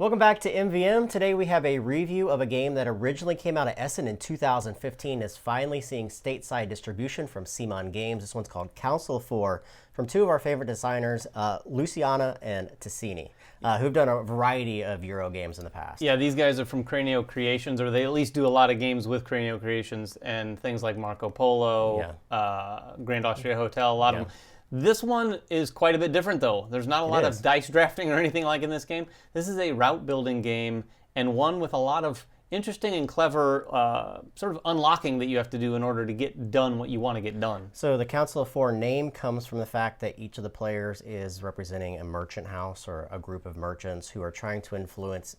Welcome back to MVM. Today we have a review of a game that originally came out of Essen in 2015 is finally seeing stateside distribution from CMON Games. This one's called Council 4 from two of our favorite designers, Luciana and Ticini, who've done a variety of Euro games in the past. Yeah, these guys are from Cranio Creations, or they at least do a lot of games with Cranio Creations and things like Marco Polo, Grand Austria Hotel, a lot of them. This one is quite a bit different, though. There's not a lot of dice drafting or anything like in this game. This is a route building game, and one with a lot of interesting and clever sort of unlocking that you have to do in order to get done what you want to get done. So the Council of Four name comes from the fact that each of the players is representing a merchant house or a group of merchants who are trying to influence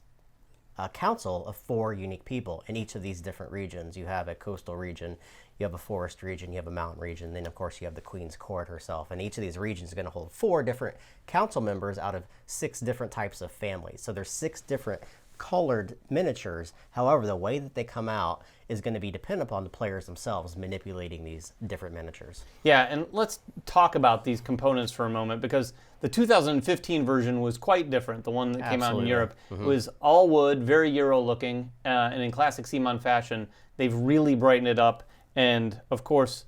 a council of four unique people in each of these different regions. You have a coastal region, you have a forest region, you have a mountain region, then of course you have the Queen's Court herself. And each of these regions is going to hold 4 different council members out of 6 different types of families. So there's 6 different colored miniatures. However, the way that they come out is going to be dependent upon the players themselves manipulating these different miniatures. Yeah, and let's talk about these components for a moment, because the 2015 version was quite different. The one that came out in Europe was all wood, very Euro looking, and in classic CMON fashion, they've really brightened it up and, of course,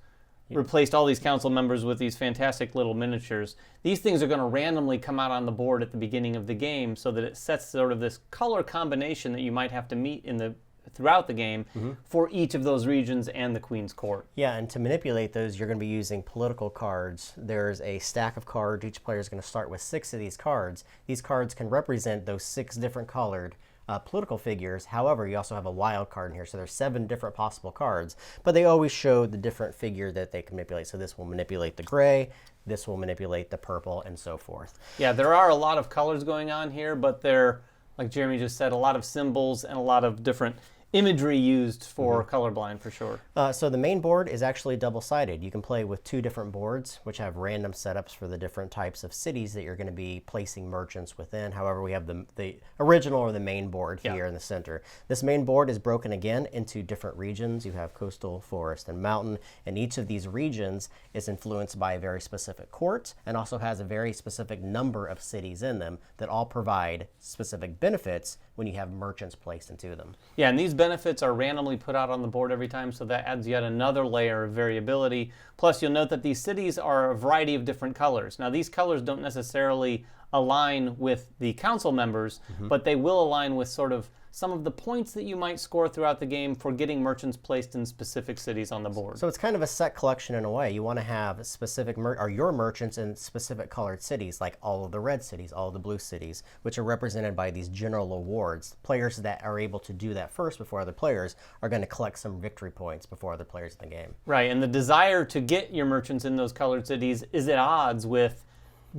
replaced all these council members with these fantastic little miniatures. These things are going to randomly come out on the board at the beginning of the game so that it sets sort of this color combination that you might have to meet throughout the game for each of those regions and the Queen's Court. Yeah, and to manipulate those, you're going to be using political cards. There's a stack of cards. Each player is going to start with 6 of these cards. These cards can represent those 6 different colored political figures. However, you also have a wild card in here, so there's 7 different possible cards, but they always show the different figure that they can manipulate. So this will manipulate the gray, this will manipulate the purple, and so forth. Yeah, there are a lot of colors going on here, but they're, like Jeremy just said, a lot of symbols and a lot of different imagery used for colorblind, for sure. So the main board is actually double-sided. You can play with 2 different boards, which have random setups for the different types of cities that you're going to be placing merchants within. However, we have the original or the main board here in the center. This main board is broken again into different regions. You have coastal, forest, and mountain, and each of these regions is influenced by a very specific court and also has a very specific number of cities in them that all provide specific benefits when you have merchants placed into them. Yeah, and these benefits are randomly put out on the board every time, so that adds yet another layer of variability. Plus, you'll note that these cities are a variety of different colors. Now, these colors don't necessarily align with the council members, but they will align with sort of some of the points that you might score throughout the game for getting merchants placed in specific cities on the board. So it's kind of a set collection in a way. You want to have specific your merchants in specific colored cities, like all of the red cities, all of the blue cities, which are represented by these general awards. Players that are able to do that first before other players are going to collect some victory points before other players in the game. Right, and the desire to get your merchants in those colored cities is at odds with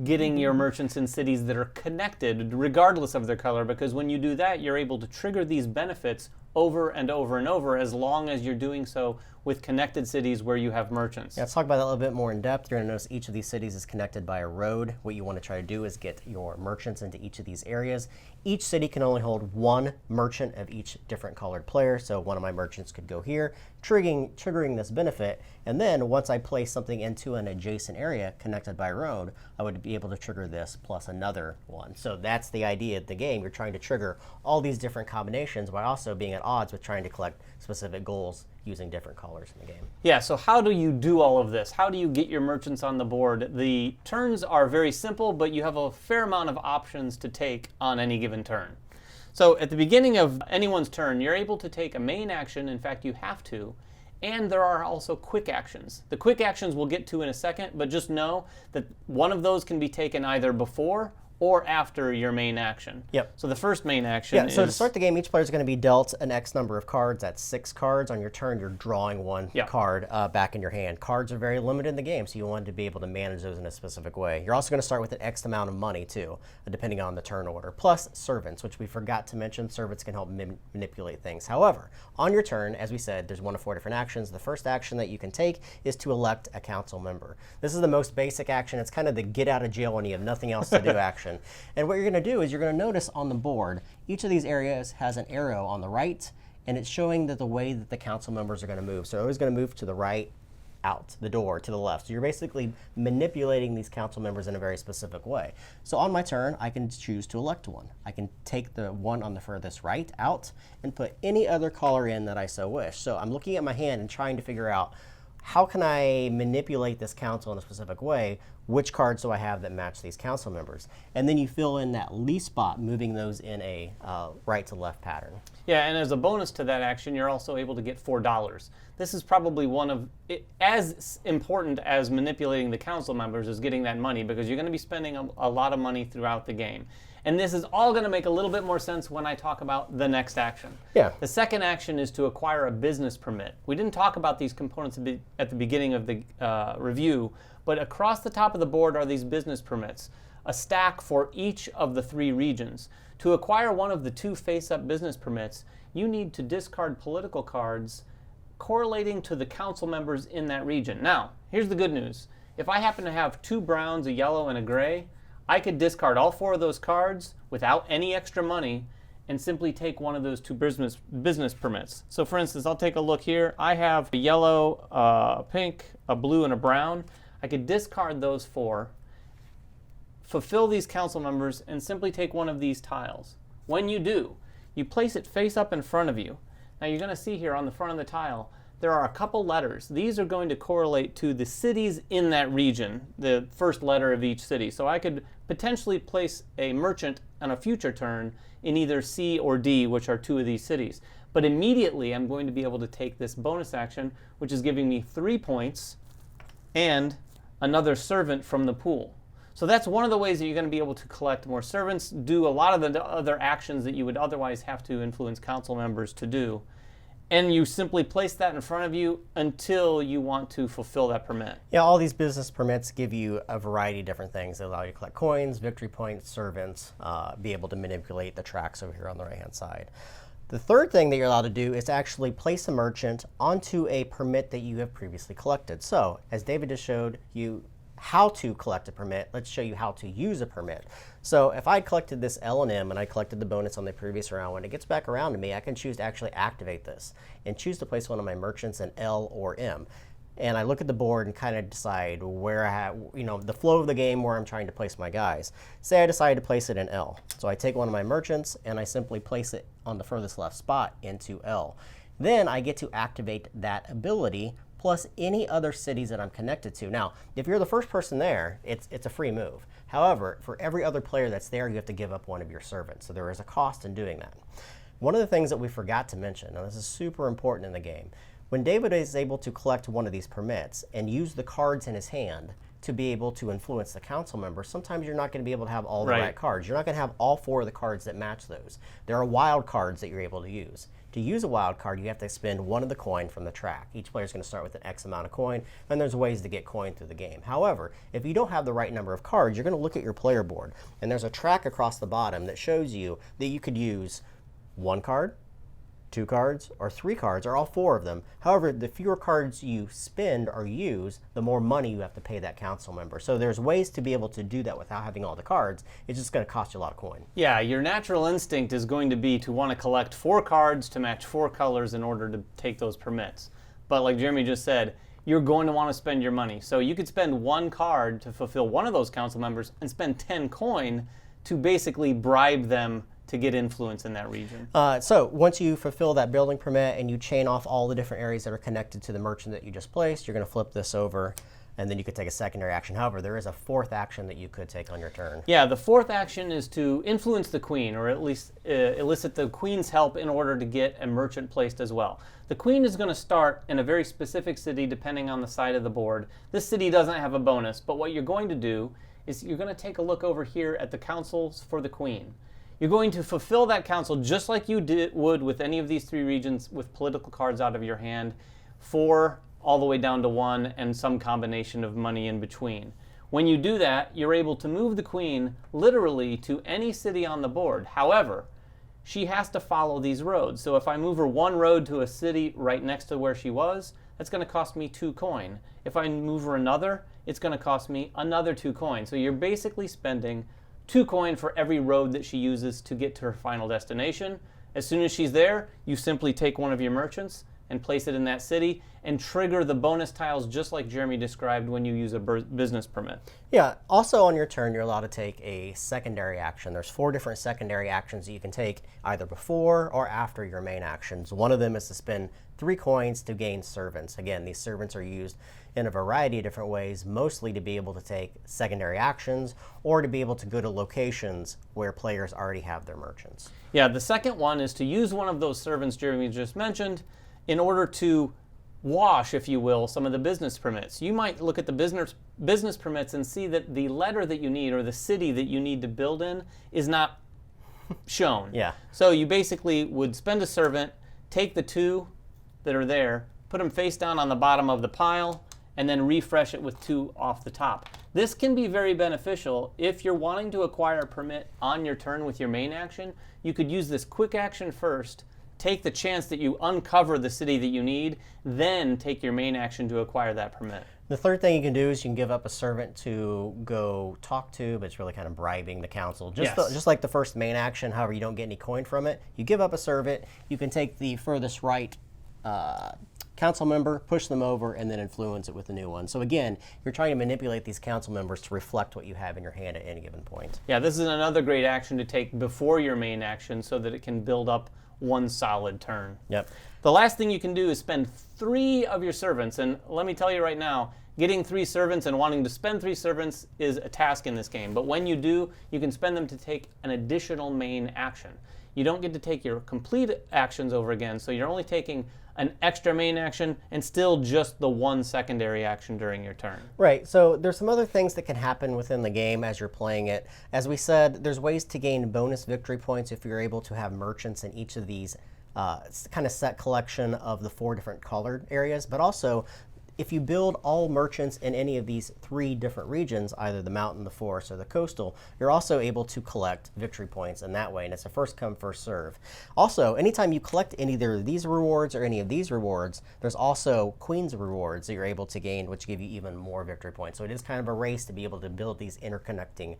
getting your merchants in cities that are connected regardless of their color, because when you do that, you're able to trigger these benefits over and over and over as long as you're doing so with connected cities where you have merchants. Yeah, let's talk about that a little bit more in depth. You're going to notice each of these cities is connected by a road. What you want to try to do is get your merchants into each of these areas. Each city can only hold 1 merchant of each different colored player, so one of my merchants could go here, triggering this benefit, and then once I place something into an adjacent area connected by road, I would be able to trigger this plus another one. So that's the idea of the game. You're trying to trigger all these different combinations while also being at odds with trying to collect specific goals using different colors in the game. Yeah, so how do you do all of this? How do you get your merchants on the board? The turns are very simple, but you have a fair amount of options to take on any given turn. So at the beginning of anyone's turn, you're able to take a main action. In fact, you have to. And there are also quick actions. The quick actions we'll get to in a second, but just know that one of those can be taken either before or after your main action. Yep. So the first main action is... So to start the game, each player is going to be dealt an X number of cards. That's 6 cards. On your turn, you're drawing 1 card back in your hand. Cards are very limited in the game, so you want to be able to manage those in a specific way. You're also going to start with an X amount of money, too, depending on the turn order. Plus servants, which we forgot to mention. Servants can help manipulate things. However, on your turn, as we said, there's 1 of 4 different actions. The first action that you can take is to elect a council member. This is the most basic action. It's kind of the get out of jail when you have nothing else to do action. And what you're going to do is you're going to notice on the board, each of these areas has an arrow on the right, and it's showing that the way that the council members are going to move. So they're always going to move to the right, out the door to the left. So you're basically manipulating these council members in a very specific way. So on my turn, I can choose to elect one. I can take the one on the furthest right out and put any other color in that I so wish. So I'm looking at my hand and trying to figure out, how can I manipulate this council in a specific way? Which cards do I have that match these council members? And then you fill in that least spot, moving those in a right to left pattern. Yeah, and as a bonus to that action, you're also able to get $4. This is probably one of, as important as manipulating the council members is getting that money, because you're going to be spending a lot of money throughout the game. And this is all going to make a little bit more sense when I talk about the next action. Yeah. The second action is to acquire a business permit. We didn't talk about these components at the beginning of the review, but across the top of the board are these business permits, a stack for each of the 3 regions. To acquire one of the 2 face-up business permits, you need to discard political cards correlating to the council members in that region. Now, here's the good news. If I happen to have 2 browns, a yellow, and a gray, I could discard all 4 of those cards without any extra money and simply take one of those 2 business permits. So for instance, I'll take a look here. I have a yellow, a pink, a blue, and a brown. I could discard those 4, fulfill these council members, and simply take one of these tiles. When you do, you place it face up in front of you. Now you're going to see here on the front of the tile, there are a couple letters. These are going to correlate to the cities in that region, the first letter of each city. So I could potentially place a merchant on a future turn in either C or D, which are 2 of these cities. But immediately I'm going to be able to take this bonus action, which is giving me 3 points and another servant from the pool. So that's one of the ways that you're going to be able to collect more servants, do a lot of the other actions that you would otherwise have to influence council members to do. And you simply place that in front of you until you want to fulfill that permit. Yeah, all these business permits give you a variety of different things. They allow you to collect coins, victory points, servants, be able to manipulate the tracks over here on the right-hand side. The third thing that you're allowed to do is actually place a merchant onto a permit that you have previously collected. So, as David just showed you how to collect a permit, let's show you how to use a permit. So if I collected this L and M and I collected the bonus on the previous round, when it gets back around to me, I can choose to actually activate this and choose to place one of my merchants in L or M. And I look at the board and kind of decide where I have, the flow of the game where I'm trying to place my guys. Say I decide to place it in L. So I take one of my merchants and I simply place it on the furthest left spot into L. Then I get to activate that ability plus any other cities that I'm connected to. Now, if you're the first person there, it's a free move. However, for every other player that's there, you have to give up one of your servants. So there is a cost in doing that. One of the things that we forgot to mention, and this is super important in the game, when David is able to collect one of these permits and use the cards in his hand to be able to influence the council members, sometimes you're not going to be able to have all the right cards. You're not going to have all 4 of the cards that match those. There are wild cards that you're able to use. To use a wild card, you have to spend 1 of the coin from the track. Each player is going to start with an X amount of coin, and there's ways to get coin through the game. However, if you don't have the right number of cards, you're going to look at your player board, and there's a track across the bottom that shows you that you could use 1 card, 2 cards, or 3 cards, or all 4 of them. However, the fewer cards you spend or use, the more money you have to pay that council member. So there's ways to be able to do that without having all the cards. It's just going to cost you a lot of coin. Yeah, your natural instinct is going to be to want to collect 4 cards to match 4 colors in order to take those permits. But like Jeremy just said, you're going to want to spend your money. So you could spend 1 card to fulfill one of those council members and spend 10 coin to basically bribe them to get influence in that region. So once you fulfill that building permit and you chain off all the different areas that are connected to the merchant that you just placed, you're going to flip this over, and then you could take a secondary action. However, there is a 4th action that you could take on your turn. Yeah, the 4th action is to influence the queen, or at least elicit the queen's help in order to get a merchant placed as well. The queen is going to start in a very specific city depending on the side of the board. This city doesn't have a bonus, but what you're going to do is you're going to take a look over here at the councils for the queen. You're going to fulfill that council just like you would with any of these 3 regions with political cards out of your hand, 4 all the way down to 1 and some combination of money in between. When you do that, you're able to move the queen literally to any city on the board. However, she has to follow these roads. So if I move her 1 road to a city right next to where she was, that's going to cost me 2 coin. If I move her another, it's going to cost me another 2 coin. So you're basically spending 2 coin for every road that she uses to get to her final destination. As soon as she's there, you simply take one of your merchants, and place it in that city and trigger the bonus tiles just like Jeremy described when you use a business permit. Yeah, also on your turn, you're allowed to take a secondary action. There's 4 different secondary actions that you can take either before or after your main actions. One of them is to spend 3 coins to gain servants. Again, these servants are used in a variety of different ways, mostly to be able to take secondary actions or to be able to go to locations where players already have their merchants. Yeah, the second one is to use one of those servants Jeremy just mentioned in order to wash, if you will, some of the business permits. You might look at the business permits and see that the letter that you need or the city that you need to build in is not shown. Yeah. So you basically would spend a servant, take the 2 that are there, put them face down on the bottom of the pile, and then refresh it with 2 off the top. This can be very beneficial if you're wanting to acquire a permit on your turn with your main action. You could use this quick action first, take the chance that you uncover the city that you need, then take your main action to acquire that permit. The third thing you can do is you can give up a servant to go talk to, but it's really kind of bribing the council. Just like the first main action, however, you don't get any coin from it. You give up a servant, you can take the furthest right council member, push them over, and then influence it with a new one. So again, you're trying to manipulate these council members to reflect what you have in your hand at any given point. Yeah, this is another great action to take before your main action so that it can build up one solid turn. Yep. The last thing you can do is spend 3 of your servants, and let me tell you right now, getting 3 servants and wanting to spend 3 servants is a task in this game, but when you do, you can spend them to take an additional main action. You don't get to take your complete actions over again, so you're only taking an extra main action and still just the 1 secondary action during your turn. Right, so there's some other things that can happen within the game as you're playing it. As we said, there's ways to gain bonus victory points if you're able to have merchants in each of these kind of set collection of the 4 different colored areas, but also if you build all merchants in any of these 3 different regions, either the mountain, the forest, or the coastal, you're also able to collect victory points in that way, and it's a first come, first serve. Also, anytime you collect either of these rewards or any of these rewards, there's also Queen's rewards that you're able to gain, which give you even more victory points. So it is kind of a race to be able to build these interconnecting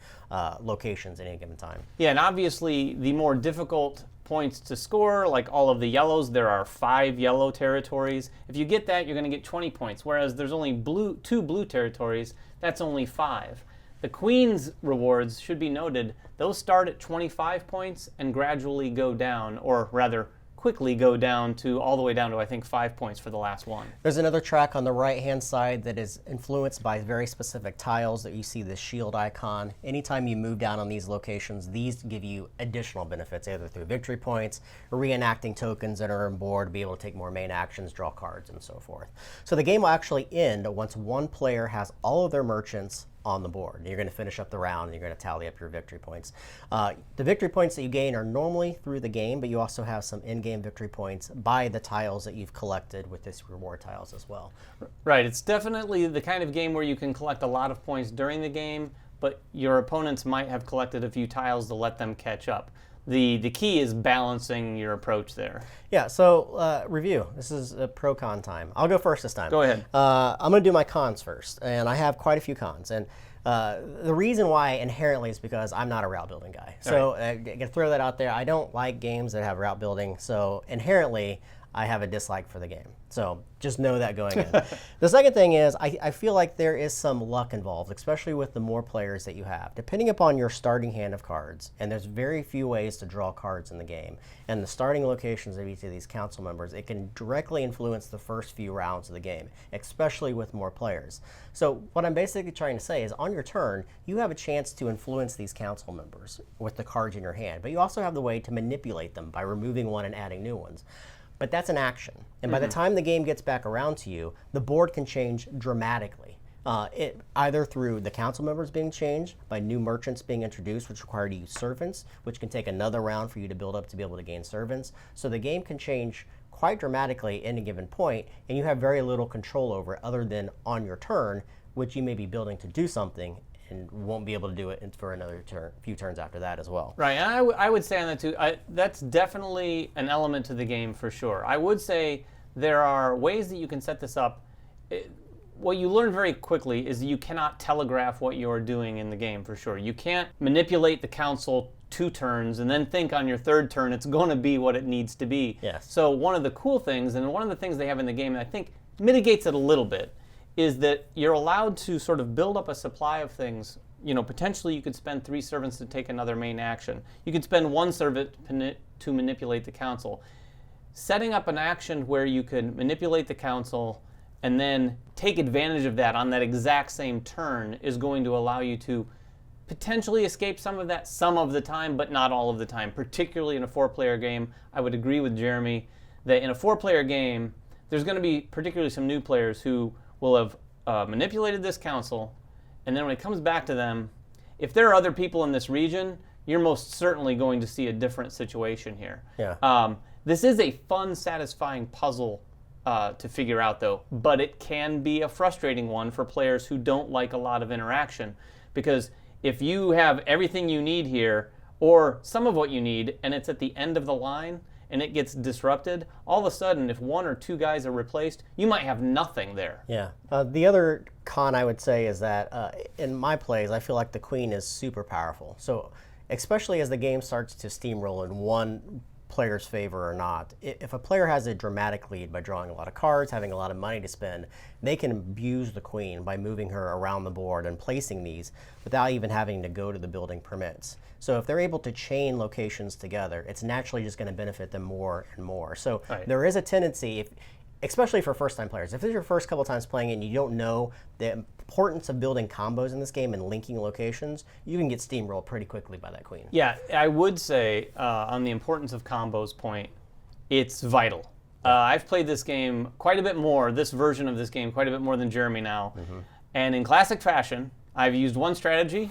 locations at any given time. Yeah, and obviously the more difficult points to score, like all of the yellows, there are 5 yellow territories. If you get that, you're going to get 20 points, whereas there's only 2 blue territories, that's only 5. The Queen's rewards, should be noted, those start at 25 points and gradually go down, or rather quickly go down to all the way down to I think 5 points for the last one. There's another track on the right hand side that is influenced by very specific tiles that you see the shield icon. Anytime you move down on these locations, these give you additional benefits either through victory points or reenacting tokens that are on board to be able to take more main actions, draw cards, and so forth. So the game will actually end once one player has all of their merchants on the board. You're going to finish up the round and you're going to tally up your victory points. The victory points that you gain are normally through the game, but you also have some in-game victory points by the tiles that you've collected with this reward tiles as well. Right, it's definitely the kind of game where you can collect a lot of points during the game, but your opponents might have collected a few tiles to let them catch up. The key is balancing your approach there. Yeah, so review. This is a pro-con time. I'll go first this time. Go ahead. I'm going to do my cons first, and I have quite a few cons. And the reason why inherently is because I'm not a route building guy. So I'm going to throw that out there. I don't like games that have route building, so inherently I have a dislike for the game. So just know that going in. The second thing is I feel like there is some luck involved, especially with the more players that you have. Depending upon your starting hand of cards, and there's very few ways to draw cards in the game, and the starting locations of each of these council members, it can directly influence the first few rounds of the game, especially with more players. So what I'm basically trying to say is on your turn, you have a chance to influence these council members with the cards in your hand, but you also have the way to manipulate them by removing one and adding new ones. But that's an action. And by the time the game gets back around to you, the board can change dramatically. Either through the council members being changed, by new merchants being introduced, which require you to use servants, which can take another round for you to build up to be able to gain servants. So the game can change quite dramatically at any given point, and you have very little control over it other than on your turn, which you may be building to do something, and won't be able to do it for another few turns after that as well. Right, and I would say on that too, that's definitely an element to the game for sure. I would say there are ways that you can set this up. what you learn very quickly is you cannot telegraph what you're doing in the game, for sure. You can't manipulate the council 2 turns and then think on your 3rd turn it's going to be what it needs to be. Yes. So one of the cool things, and one of the things they have in the game that I think mitigates it a little bit, is that you're allowed to sort of build up a supply of things. Potentially you could spend 3 servants to take another main action. You could spend 1 servant to manipulate the council. Setting up an action where you can manipulate the council and then take advantage of that on that exact same turn is going to allow you to potentially escape some of that some of the time, but not all of the time. Particularly in a 4-player game, I would agree with Jeremy that in a 4-player game, there's going to be particularly some new players who will have manipulated this council, and then when it comes back to them, if there are other people in this region, you're most certainly going to see a different situation here. Yeah. This is a fun, satisfying puzzle to figure out, though, but it can be a frustrating one for players who don't like a lot of interaction, because if you have everything you need here, or some of what you need, and it's at the end of the line, and it gets disrupted, all of a sudden, if 1 or 2 guys are replaced, you might have nothing there. Yeah. The other con I would say is that in my plays, I feel like the queen is super powerful. So especially as the game starts to steamroll in one player's favor or not, if a player has a dramatic lead by drawing a lot of cards, having a lot of money to spend, they can abuse the queen by moving her around the board and placing these without even having to go to the building permits. So if they're able to chain locations together, it's naturally just going to benefit them more and more. So there is a tendency, especially for first-time players, if this is your first couple times playing it and you don't know the importance of building combos in this game and linking locations, you can get steamrolled pretty quickly by that queen. Yeah, I would say on the importance of combos point, it's vital. I've played this game quite a bit more, this version of this game, quite a bit more than Jeremy now. Mm-hmm. And in classic fashion, I've used one strategy,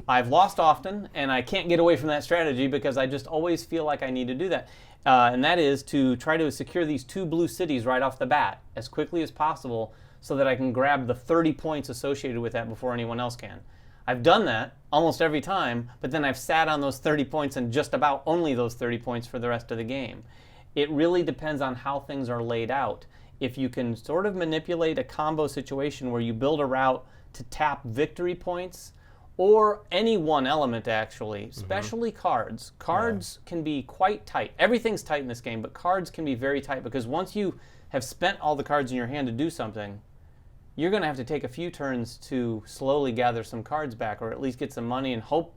I've lost often, and I can't get away from that strategy because I just always feel like I need to do that. And that is to try to secure these 2 blue cities right off the bat as quickly as possible so that I can grab the 30 points associated with that before anyone else can. I've done that almost every time, but then I've sat on those 30 points and just about only those 30 points for the rest of the game. It really depends on how things are laid out. If you can sort of manipulate a combo situation where you build a route to tap victory points, or any one element actually, especially cards. Cards can be quite tight. Everything's tight in this game, but cards can be very tight because once you have spent all the cards in your hand to do something, you're going to have to take a few turns to slowly gather some cards back, or at least get some money and hope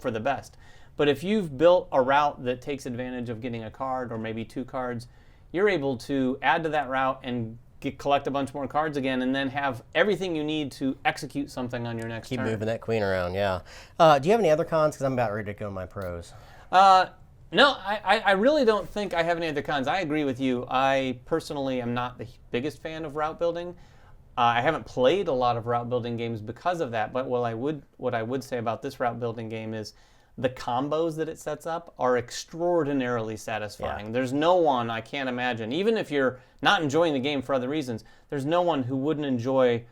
for the best. But if you've built a route that takes advantage of getting a card or maybe 2 cards, you're able to add to that route and collect a bunch more cards again, and then have everything you need to execute something on your next turn. Keep moving that queen around, yeah. Do you have any other cons? Because I'm about ready to go to my pros. No, I really don't think I have any other cons. I agree with you. I personally am not the biggest fan of route building. I haven't played a lot of route building games because of that, but what I would say about this route building game is the combos that it sets up are extraordinarily satisfying. Yeah. There's no one, I can't imagine, even if you're not enjoying the game for other reasons, there's no one who wouldn't enjoy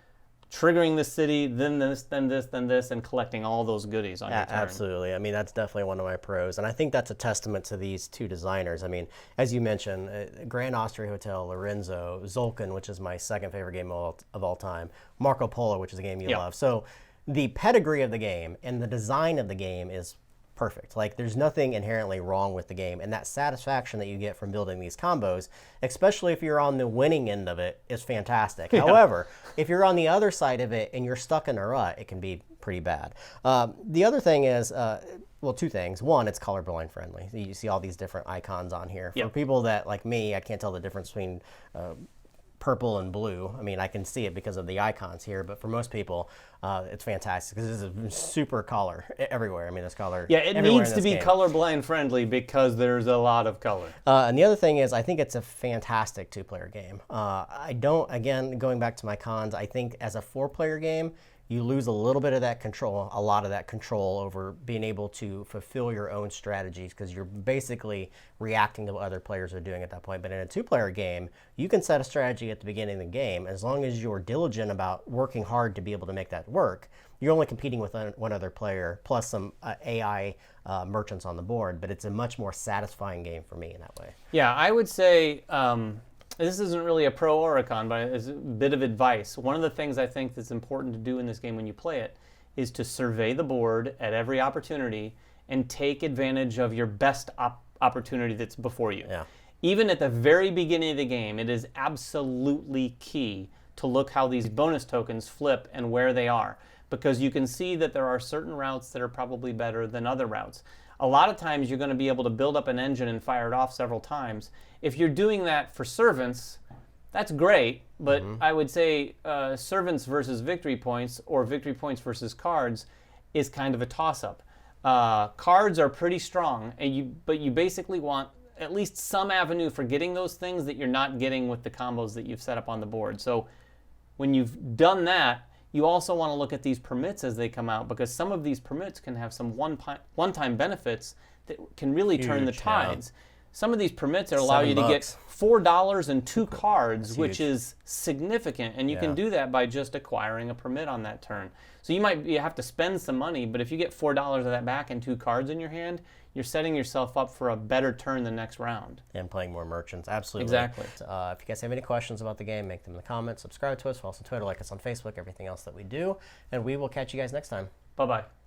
triggering the city, then this, then this, then this, and collecting all those goodies on your turn. Absolutely. I mean, that's definitely one of my pros. And I think that's a testament to these 2 designers. I mean, as you mentioned, Grand Austria Hotel, Lorenzo, Zulkan, which is my 2nd favorite game of all time, Marco Polo, which is a game you love. So the pedigree of the game and the design of the game is perfect. Like, there's nothing inherently wrong with the game, and that satisfaction that you get from building these combos, especially if you're on the winning end of it, is fantastic. Yeah. However, if you're on the other side of it and you're stuck in a rut, it can be pretty bad. The other thing is, well, 2 things. One, it's colorblind friendly. You see all these different icons on here. For people that, like me, I can't tell the difference between purple and blue. I mean, I can see it because of the icons here, but for most people, it's fantastic because it's a super color everywhere. I mean, there's color. Yeah, it needs to be colorblind friendly because there's a lot of color. And the other thing is, I think it's a fantastic 2-player game. Again, going back to my cons, I think as a 4-player game, you lose a little bit of that control, a lot of that control over being able to fulfill your own strategies because you're basically reacting to what other players are doing at that point. But in a 2-player game, you can set a strategy at the beginning of the game. As long as you're diligent about working hard to be able to make that work, you're only competing with one other player plus some AI merchants on the board, but it's a much more satisfying game for me in that way. Yeah, I would say This isn't really a pro or a con, but it's a bit of advice. One of the things I think that's important to do in this game when you play it is to survey the board at every opportunity and take advantage of your best opportunity that's before you. Yeah. Even at the very beginning of the game, it is absolutely key to look how these bonus tokens flip and where they are, because you can see that there are certain routes that are probably better than other routes. A lot of times you're going to be able to build up an engine and fire it off several times. If you're doing that for servants, that's great, but I would say servants versus victory points or victory points versus cards is kind of a toss-up. Cards are pretty strong, but you basically want at least some avenue for getting those things that you're not getting with the combos that you've set up on the board. So when you've done that, you also want to look at these permits as they come out, because some of these permits can have some one-time benefits that can really turn the tides. Yeah. Some of these permits allow you to get $4 and 2 cards, which is significant, and you can do that by just acquiring a permit on that turn. So you have to spend some money, but if you get $4 of that back and 2 cards in your hand, you're setting yourself up for a better turn the next round. And playing more merchants, absolutely. Exactly. If you guys have any questions about the game, make them in the comments, subscribe to us, follow us on Twitter, like us on Facebook, everything else that we do, and we will catch you guys next time. Bye-bye.